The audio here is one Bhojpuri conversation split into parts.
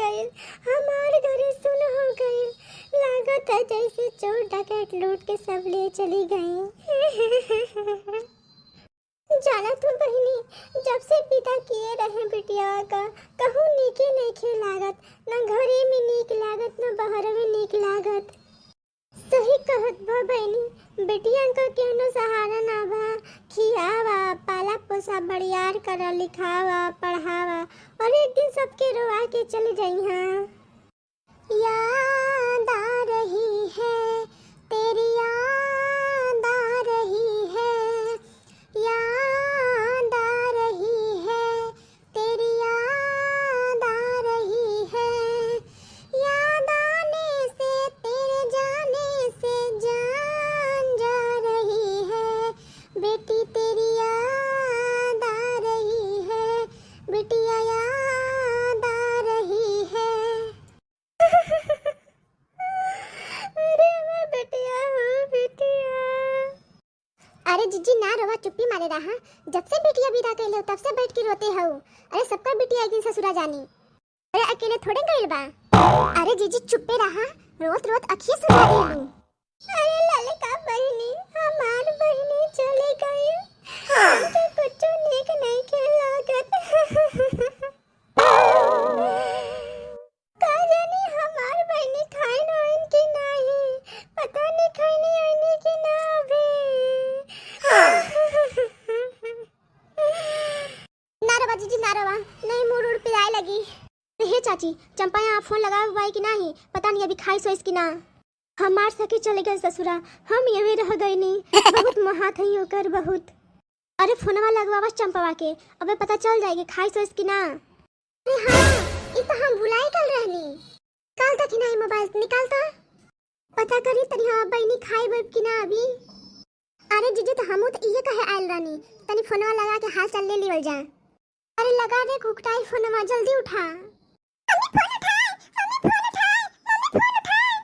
गइल, हमार घरे सुन हो गइल। लागत है जैसे चोर डकैत लूट के सब ले चली गई। जाना तू बहिनी, जब से पिता किए रहे बिटिया का कहूँ नीके नहीं लागत, न घरे में नीक लागत न बाहर में नीक लागत। सही कहत बा बहिनी, बेटिया का केहनो सहारा ना बा। खियावा पाला पोसा बड़ियार करा लिखावा पढ़ावा और एक दिन सबके रोवा के चले जाइहा। याद आ रही है तेरी, याद आ रही है, याद आ रही है तेरी, याद आ रही है। याद आने से तेरे जाने से जान जा रही है। बेटी तेरी याद आ रही है, बिटिया याद आ रही है। अरे मैं बिटिया हूँ बिटिया। अरे जीजी ना रोवा, चुप्पी मारे रहा। जब से बिटिया विदा कइले तब से बैठ के रोते हो। अरे सबका बिटिया एक दिन ससुरा जानी, अरे अकेले थोड़े गइल बा। अरे जीजी चुप्पे रहा, रोत रोत अखिए सुना देलू। अरे ललिका बहिनी, हमार बहिनी चले गई, हमके कुछ नीक नहीं के लागत। का जानी हमार बहिनी खाइन होइन कि नहीं, पता नहीं खाइनी आइनी कि ना अभी। ना रवा जीजी ना रवा, नहीं मुड़ उड़ पिराए लगी। हे चाची, चंपा यहाँ फोन लगा हुआ है कि नहीं, पता नहीं अभी खाई सोइस कि ना। हमार सखी चले गए ससुरा, हम यहीं रह गए नहीं, बहुत महात है होकर बहुत। अरे फोनवा लगवावा चंपावा के, अबे पता चल जाएगी खाई सोइस कि ना। अरे हाँ, ये तो हम भुलाई कल रहनी। कल तक ही नहीं मोबाइल निकाल तो पता करी तनी हाँ बहनी खाई बैठ कि ना अभी। अरे जीजी तो हमू तो ये कहे आयल रहनी, तनी फोनवा लगा के हाल चाल ले लिवल जा। अरे लगा दे कुकटाई फोनवा, जल्दी उठा। मम्मी फोन उठाए, मम्मी फोन उठाए, मम्मी फोन उठाए।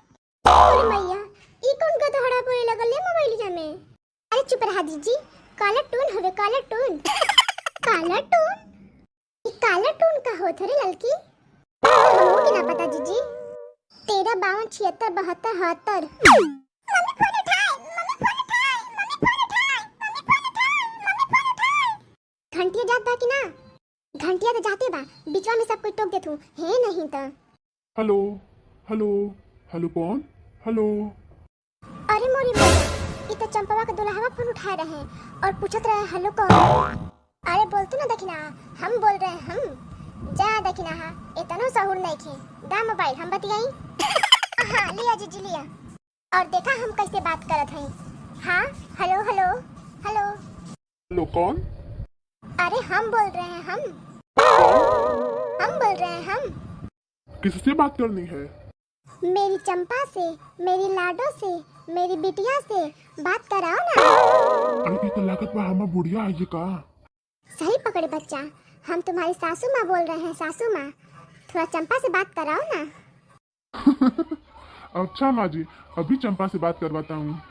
अरे मैया, ई कौन का तोहरा बोले लगल ले मोबाइल जा में। अरे चुप रहा जीजी, काला टून होवे काला टून। काला टून? ई काला टून का होत रे लड़की? हमो के ना पता जीजी। 13 52 76 72 73। मम्मी फोन उठाए, मम्मी फोन उठाए, मम्मी फोन उठाए, मम्मी फोन उठाए, मम्मी फोन उठाए। घंटिया जात बा कि ना? घंटिया तो जाते बा, बीचवा में सब कोई टोक देथू, है नहीं तो। हेलो हेलो हेलो कौन? हेलो। अरे मोरी मैया, ये तो चंपवा का दुल्हवा फोन उठाए रहे और पूछत रहे हेलो कौन। अरे बोलतू ना दखिना, हम बोल रहे हैं हम। जा दखिना हा, इतना सहूर नहीं खे। दा मोबाइल हम बतियाई। हाँ लिया जीजी लिया, और देखा हम कैसे बात करत हैं। हाँ हेलो हेलो हेलो। हेलो कौन? अरे हम बोल रहे हैं हम बोल रहे हैं हम। किससे बात करनी है? मेरी चंपा से, मेरी लाडो से, मेरी बिटिया से बात कराओ ना। अरे ये तो लागत बा हमर बुढ़िया है ये का। सही पकड़े बच्चा, हम तुम्हारी सासू माँ बोल रहे हैं, सासू माँ। थोड़ा चंपा से बात कराओ ना। अच्छा माँ जी, अभी चंपा से बात करवाता हूँ।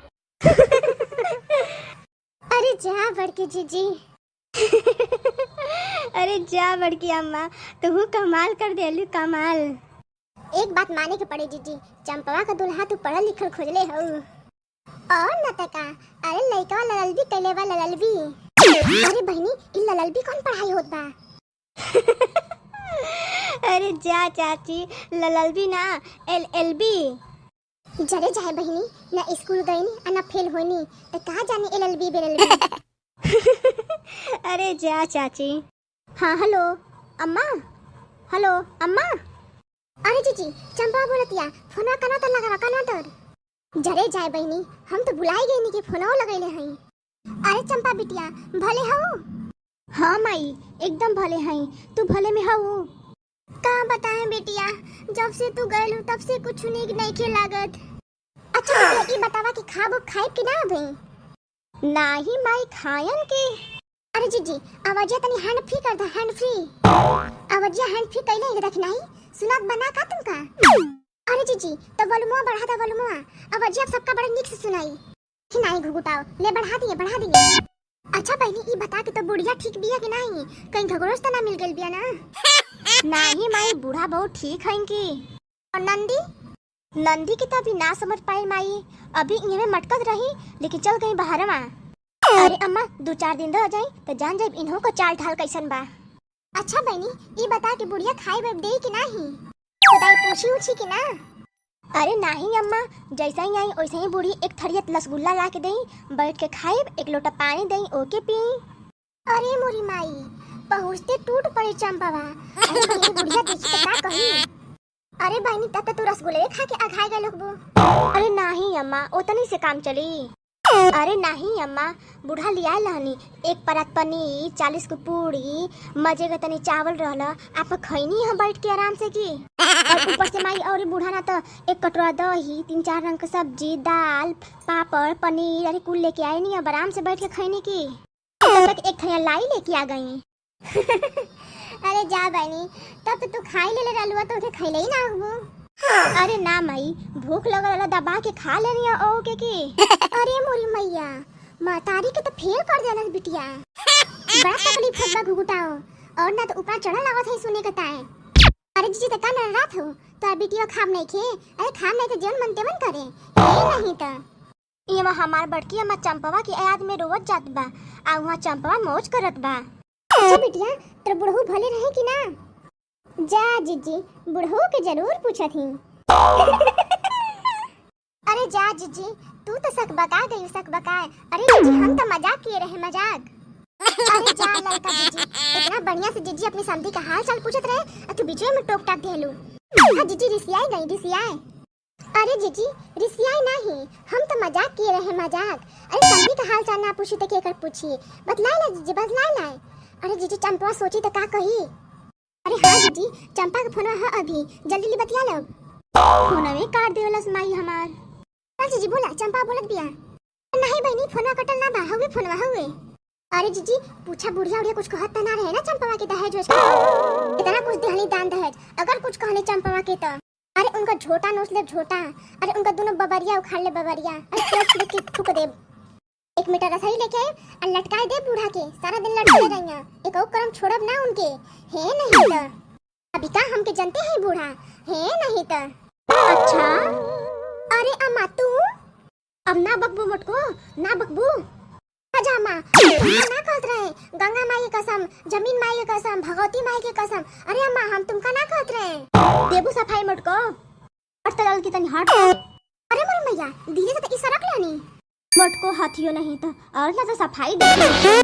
अरे जा बड़की जीजी। अरे जा बड़की अम्मा, तू कमाल कर देलू कमाल। एक बात माने के पड़े जीजी, चंपवा का दुल्हा तू पढ़ल लिखल खोजले हो। और न तका, अरे लइका लललबी कैले बा लललबी। अरे बहनी, इ लललबी कौन पढ़ाई होत बा? अरे जा चाची, लललबी ना LLB। जरे जाए बहनी, ना स्कूल गईनी ना फेल होनी, तो कहाँ जाने LLB बेललबी। अरे जा चाची। हाँ हेलो अम्मा, हेलो अम्मा। अरे जीजी, चंपा बोलतिया, फोनवा कना तर लगावा कना तर। जरे जाए बहनी, हम तो भुलाई गईनी कि फोनवा लगैले हई। अरे चंपा बिटिया, भले हऊ? हाँ माई, एकदम भले हई, तू भले में हऊ? का बताएं बेटिया, जब से तू गइलू तब से कुछ नीक नहीं के लागत। अच्छा बेटिया, ई बतावा कि खाबो खाए कि ना अभी? नाही माई खायन के। अरे जीजी, आवाजिया तनी हैंड फ्री कर दा, हैंड फ्री। आवाजिया हैंड फ्री कैले है देख नहीं, सुनात बना का तुमका। अरे जीजी, तो वॉल्यूम बढ़ा दा, वॉल्यूम आवाजिया सबका बड़ा नीक से सुनाई। नहीं घुघुटाओ, ले बढ़ा दिए बढ़ा दिए। अच्छा बहनी, ई बता के तो बुढ़िया ठीक बिया कि नहीं, कहीं घगरोस त ना मिल गइल बिया ना? नहीं माई, बूढ़ा बहुत ठीक है इनकी। और नंदी नंदी की तो अभी ना समझ पाई माई, अभी इन्हें मटकत रही लेकिन चल गई बाहर में। अरे अम्मा 2-4 दिन रह जाई तो जान जाए इन्हों को चाल ढाल कैसन बा। अच्छा बहनी, ये बता कि बुढ़िया खाई बब दे कि नहीं, खुदाई पूछी उछी कि ना? अरे नहीं अम्मा, जैसा ही आई वैसे ही बूढ़ी एक थरियत रसगुल्ला ला के दई, बैठ के खाई, एक लोटा पानी दई ओके पी। अरे मोरी माई, पहुँचते टूट पड़े चंपावा। अरे कहीं बुढ़िया देखी तो क्या कही? अरे बहनी तब तो तू रसगुल्ले खा के आघाई गए लोग। अरे नहीं अम्मा, उतनी से काम चली। अरे नहीं अम्मा, बूढ़ा लिया लहनी एक परत पनीर, 40 को पूरी, मजे का तनी चावल रहला, आप खैनी हम बैठ के आराम से की। और ऊपर से माई और बूढ़ा ना तो एक कटोरा दही, 3-4 रंग का सब्जी, दाल, पापड़, पनीर, अरे कुल लेके आए नहीं, अब आराम से बैठ के खैनी की। तब तक एक थैला लाई लेके आ गई। अरे जा बहनी, तब तो तू खाई ले रहलुआ तो खैले ही ना हो। अरे ना माई, भूख लगल दबा के खा लेनी है ओ के की। अरे मोरी मैया, मातारी के तो फेल कर देना बिटिया। बड़ा तकलीफ होता घुघुटाओ, और ना तो ऊपर चढ़ा लागत है सुने कताए। अरे जीजी तो कान रात हो तो बिटिया खाम नहीं खे। अरे खाम नहीं तो जन मनते मन करे ये नहीं तो ये हमार बड़की अम्मा चंपवा की याद में रोवत जात बा, आ वहां चंपवा मौज करत बा। अच्छा बिटिया, तो बुढ़ऊ भले रहे कि ना? जा जीजी, बुढ़ऊ के जरूर पूछत ही। अरे जा जीजी, तू तो सक बका गई, सक बकाए। अरे जीजी हम तो मजाक किए रहे, मजाक। अरे जा लड़का जीजी, इतना बढ़िया से जीजी अपनी समधी का हाल चाल पूछत रहे और तू बीच में टोक टाक देलू। हां जीजी रिसियाई गई, रिसियाई। अरे जीजी रिसियाई नहीं, हम तो मजाक किए रहे, मजाक। अरे समधी का हाल चाल ना पूछी तो केकर पूछी? बतलाई ला जीजी, बतलाई ला। अरे जीजी चंपा सोची तो का कही? अरे हाँ जीजी, चंपा का फोन है अभी, जल्दी बतिया लो। फोनवे काट देवलस माई हमार। हां जीजी बोला, चंपा बोलत बिया। नहीं बहनी, फोनवा कटल ना बा, हवे फोनवा हवे। अरे जीजी पूछा बुढ़िया उड़िया कुछ कहत ना रहे ना चंपा के दहेज वेज इतना कुछ देहली दान दहेज, अगर कुछ कहले चंपा के तो अरे उनका झोटा नोच ले झोटा। अरे उनका दोनों बबरिया उखाड़ ले बबरिया, अरे लेके थूक दे। 1 मीटर रसोई लेके और लटकाए दे बूढ़ा के, सारा दिन लटके रहिया, एक और करम छोड़ब ना उनके। है नहीं तो अभी का हमके जानते हैं बूढ़ा, है नहीं तो। अच्छा अरे अम्मा तू अब ना बकबू मुटको, ना बकबू। जा माँ, ना कहत रहे, गंगा माई की कसम, जमीन माई की कसम, भगवती माई की कसम। अरे अम्मा हम तुमका ना कहत रहे। देबू सफाई मुटको, हट तल की तनी हट। अरे मोर मैया, दीदी तो इस रख लेनी मुटको हाथियो नहीं तो, और ना तो सफाई दे।